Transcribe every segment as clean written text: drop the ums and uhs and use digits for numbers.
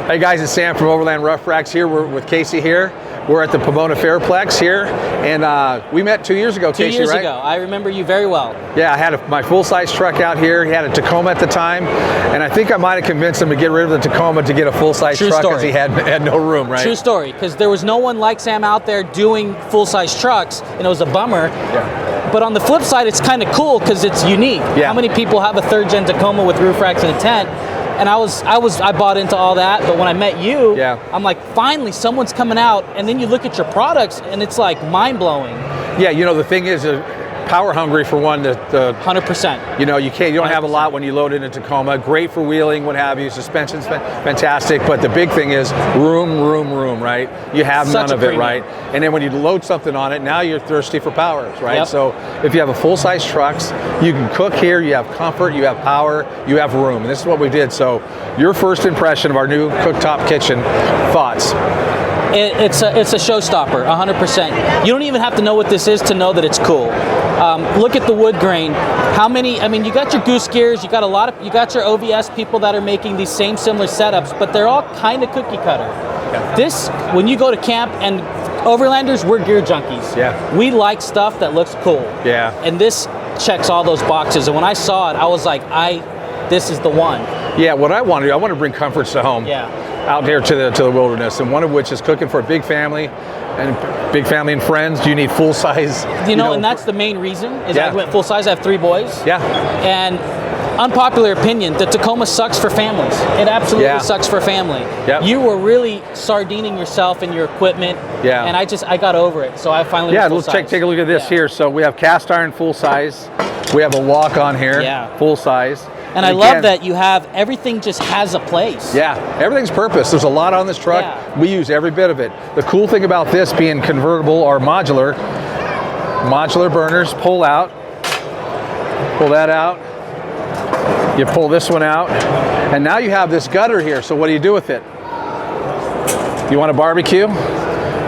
Hey guys, it's Sam from Overland Rough Racks here. We're with Casey here. We're at the Pomona Fairplex here, and we met 2 years ago, Casey, 2 years right? ago. I remember you very well. Yeah, I had my full-size truck out here. He had a Tacoma at the time, and I think I might have convinced him to get rid of the Tacoma to get a full-size truck because he had no room, right? True story, because there was no one like Sam out there doing full-size trucks, and it was a bummer. Yeah. But on the flip side, it's kind of cool because it's unique. Yeah. How many people have a third-gen Tacoma with roof racks and a tent? And I bought into all that, but when I met you, Yeah. I'm like, finally, someone's coming out, and then you look at your products, and it's like mind-blowing. Yeah, you know, the thing is, power hungry for one. The 100%. you know, you don't have a lot when you load in a Tacoma. Great for wheeling, what have you. Suspension's fantastic, but the big thing is room, right? You have Such none a of it, premium. right? And then when you load something on it, now you're thirsty for power, right? Yep. So if you have a full-size trucks, you can cook here, you have comfort, you have power, you have room. And this is what we did. So your first impression of our new cooktop kitchen, thoughts? It's a showstopper, 100%. You don't even have to know what this is to know that it's cool. Look at the wood grain. How many? I mean, you got your Goose Gears, you got you got your OVS people that are making these same similar setups, but they're all kind of cookie cutter. Yeah. This, when you go to camp, and Overlanders, we're gear junkies. Yeah. We like stuff that looks cool. Yeah. And this checks all those boxes. And when I saw it, I was like, this is the one. Yeah, what I want to bring comforts to home. Yeah. Out here to the wilderness, and one of which is cooking for a big family and friends. Do you need full size? You know, and that's the main reason is Yeah. I went full size. I have 3 boys. Yeah. And unpopular opinion, the Tacoma sucks for families. It absolutely Yeah. sucks for family. Yep. You were really sardining yourself and your equipment. Yeah. And I got over it. So I finally Yeah, went full let's size. take a look at this Yeah. here. So we have cast iron full size. We have a walk on here, Yeah. full size. And I again, love that you have everything just has a place. Yeah, everything's purpose. There's a lot on this truck. Yeah. We use every bit of it. The cool thing about this being convertible or modular burners pull out. Pull that out. You pull this one out. And now you have this gutter here. So what do you do with it? You want a barbecue?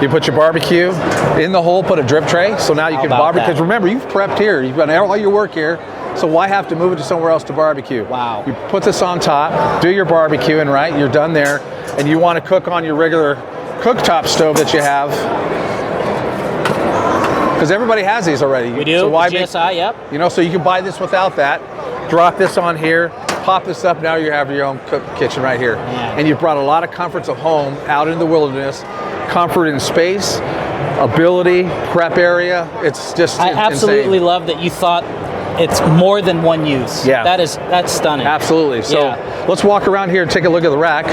You put your barbecue in the hole, put a drip tray. So now you How can about barbecue. that? Because remember, you've prepped here. You've done all your work here. So why have to move it to somewhere else to barbecue? Wow. You put this on top, do your barbecuing, right? You're done there. And you want to cook on your regular cooktop stove that you have. Because everybody has these already. We do. So why GSI, yep. you know, so you can buy this without that. Drop this on here, pop this up, now you have your own kitchen right here. Yeah. And you've brought a lot of comforts of home out in the wilderness, comfort in space, ability, prep area. It's just I absolutely insane. love that you thought it's more than one use. Yeah. That's stunning. Absolutely. So Yeah. let's walk around here and take a look at the rack.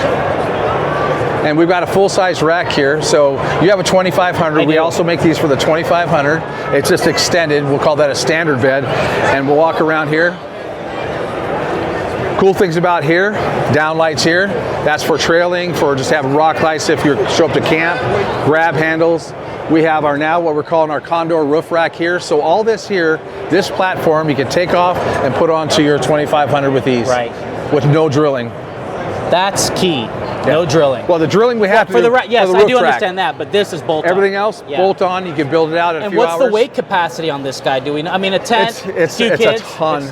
And we've got a full-size rack here. So you have a 2500. I We do. also make these for the 2500. It's just extended. We'll call that a standard bed. And we'll walk around here. Cool things about here, down lights here. That's for trailing, for just having rock lights if you show up to camp. Grab handles. We have what we're calling our Condor roof rack here. So all this here, this platform, you can take off and put onto your 2500 with ease. Right. With no drilling. That's key. No drilling. Well, the drilling we have to for do the yes, for the I roof do rack. understand that, but this is bolt on. Everything else, Yeah. bolt on. You can build it out in a And few what's hours. the weight capacity on this guy? Do we know? I mean, a tent, It's two a kids. ton.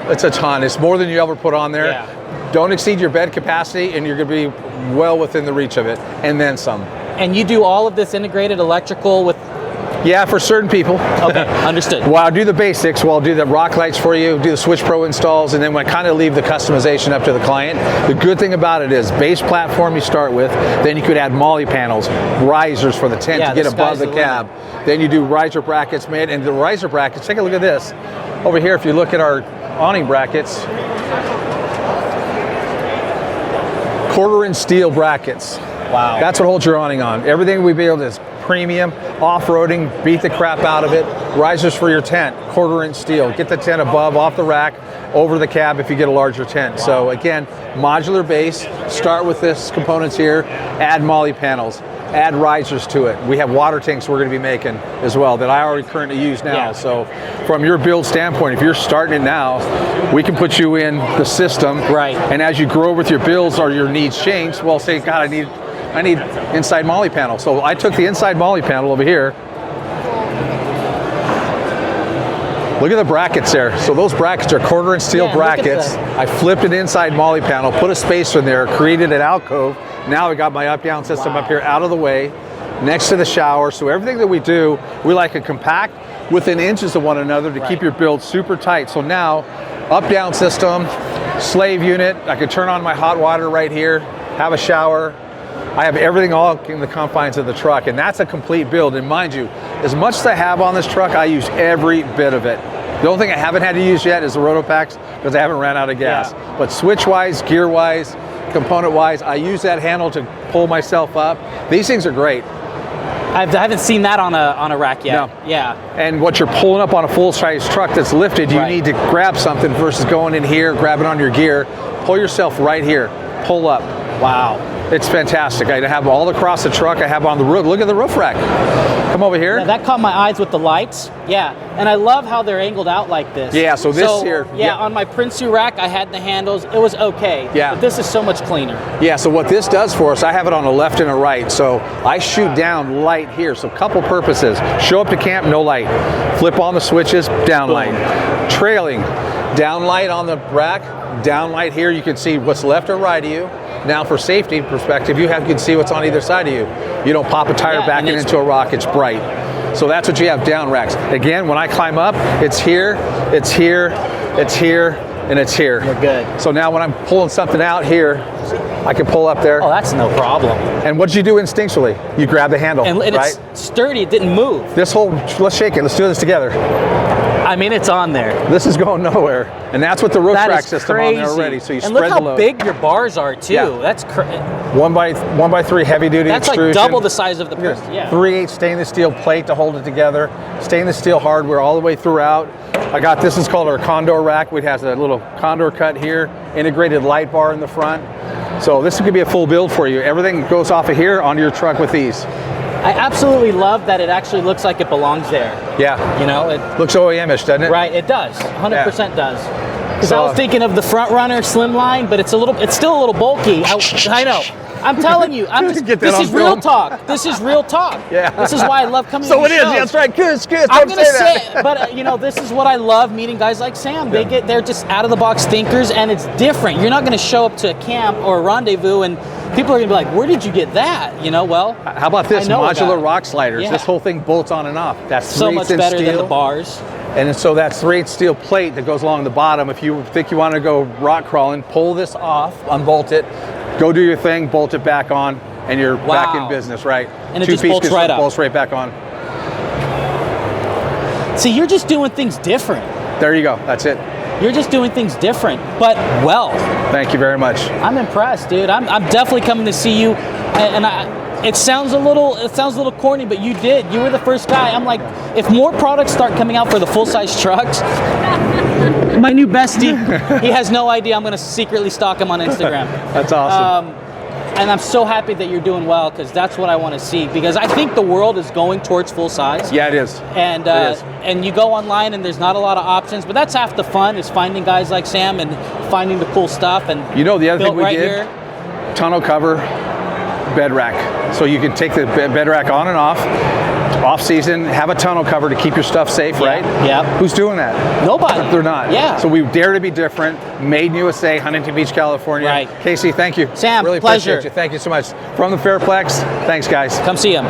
It's a ton. It's more than you ever put on there. Yeah. Don't exceed your bed capacity, and you're going to be well within the reach of it, and then some. And you do all of this integrated electrical with. Yeah, for certain people. Okay, understood. Well, I'll do the basics. Well, I'll do the rock lights for you, do the Switch Pro installs, and then I kind of leave the customization up to the client. The good thing about it is base platform you start with, then you could add molly panels, risers for the tent Yeah, to get the above sky's the the cab. Then you do riser brackets made, and the riser brackets, take a look at this. Over here, if you look at our awning brackets, 1/4-inch steel brackets. Wow. That's what holds your awning on. Everything we build is premium, off-roading, beat the crap out of it. Risers for your tent, 1/4-inch steel. Get the tent above, off the rack, over the cab if you get a larger tent. Wow. So again, modular base, start with this components here, add molly panels, add risers to it. We have water tanks we're gonna be making as well that I already currently use now. Yeah. So from your build standpoint, if you're starting it now, we can put you in the system. Right. And as you grow with your builds or your needs change, well, say, God, I need inside molly panel. So I took the inside molly panel over here. Look at the brackets there. So those brackets are 1/4-inch steel Yeah, look at brackets. that. I flipped an inside molly panel, put a spacer in there, created an alcove, Now we got my up-down system up here out of the way, next to the shower. So everything that we do, we like to compact within inches of one another to keep your build super tight. So now, up-down system, slave unit. I can turn on my hot water right here, have a shower. I have everything all in the confines of the truck, and that's a complete build. And mind you, as much as I have on this truck, I use every bit of it. The only thing I haven't had to use yet is the Rotopacks because I haven't ran out of gas. Yeah. But switch-wise, gear-wise, component-wise, I use that handle to pull myself up. These things are great. I haven't seen that on a rack yet. No. Yeah. And what you're pulling up on a full-size truck that's lifted, you need to grab something versus going in here, grabbing on your gear. Pull yourself right here. Pull up. Wow. It's fantastic. I have all across the truck. I have on the roof. Look at the roof rack. Come over here. Yeah, that caught my eyes with the lights. Yeah, and I love how they're angled out like this. Yeah, so this here. Yeah, on my Prinsu rack, I had the handles. It was okay. Yeah. But this is so much cleaner. Yeah, so what this does for us, I have it on a left and a right. So I shoot down light here. So couple purposes. Show up to camp, no light. Flip on the switches, down light. Trailing, down light on the rack, down light here. You can see what's left or right of you. Now for safety perspective, you can see what's on either side of you. You don't pop a tire backing into a rock, it's bright. So that's what you have down racks. Again, when I climb up, it's here, it's here, it's here, and it's here. You're good. So now when I'm pulling something out here, I can pull up there. Oh, that's no problem. And what do you do instinctually? You grab the handle, And right? it's sturdy, it didn't move. This whole, let's shake it, let's do this together. I mean, it's on there. This is going nowhere. And that's with the roof That rack is system crazy. on there already. So you and spread look the load. how big your bars are too. Yeah. That's 1x3 heavy duty that's extrusion. like double the size of the Prinsu. Yeah. 3/8 stainless steel plate to hold it together. Stainless steel hardware all the way throughout. I got this is called our Condor rack, which has a little Condor cut here, integrated light bar in the front. So this could be a full build for you. Everything goes off of here onto your truck with these. I absolutely love that it actually looks like it belongs there. Yeah. You know, it Looks OEM-ish, doesn't it? right. It does. 100% does. Because So- I was thinking of the Front Runner Slimline, but it's still a little bulky. I know. I'm telling you, Get that this on is real film. talk. This is real talk. Yeah. This is why I love coming So to it these is. shows. That's right. Good. I'm Don't gonna say say, that. but this is what I love meeting guys like Sam. They're just out of the box thinkers, and it's different. You're not gonna show up to a camp or a rendezvous and people are gonna be like, "Where did you get that?" Well, How about this? I know Modular about it. rock sliders. Yeah. This whole thing bolts on and off. That's so 3/8 much inch better than steel. the bars. And so that's 3/8 steel plate that goes along the bottom. If you think you want to go rock crawling, pull this off, unbolt it, go do your thing, bolt it back on, and you're back in Wow. business, right? And it just bolts right up. Bolts right back on. See, you're just doing things different. There you go. That's it. You're just doing things different, but well. Thank you very much. I'm impressed, dude. I'm definitely coming to see you, and it sounds a little corny, but you were the first guy. I'm like, if more products start coming out for the full size trucks, my new bestie, he has no idea I'm gonna secretly stalk him on Instagram. That's awesome. And I'm so happy that you're doing well because that's what I want to see. Because I think the world is going towards full size. Yeah, it is. And It is. and you go online and there's not a lot of options, but that's half the fun is finding guys like Sam and finding the cool stuff. And You know the other built thing we right did? here. Tonneau cover, bed rack. So you can take the bed rack on and off season, have a tonneau cover to keep your stuff safe, right? Yep. Who's doing that? Nobody. They're not. Yeah. So we dare to be different. Made in USA, Huntington Beach, California. Right. Casey, thank you. Sam, really pleasure. appreciate you. Thank you so much. From the Fairplex, thanks guys. Come see him.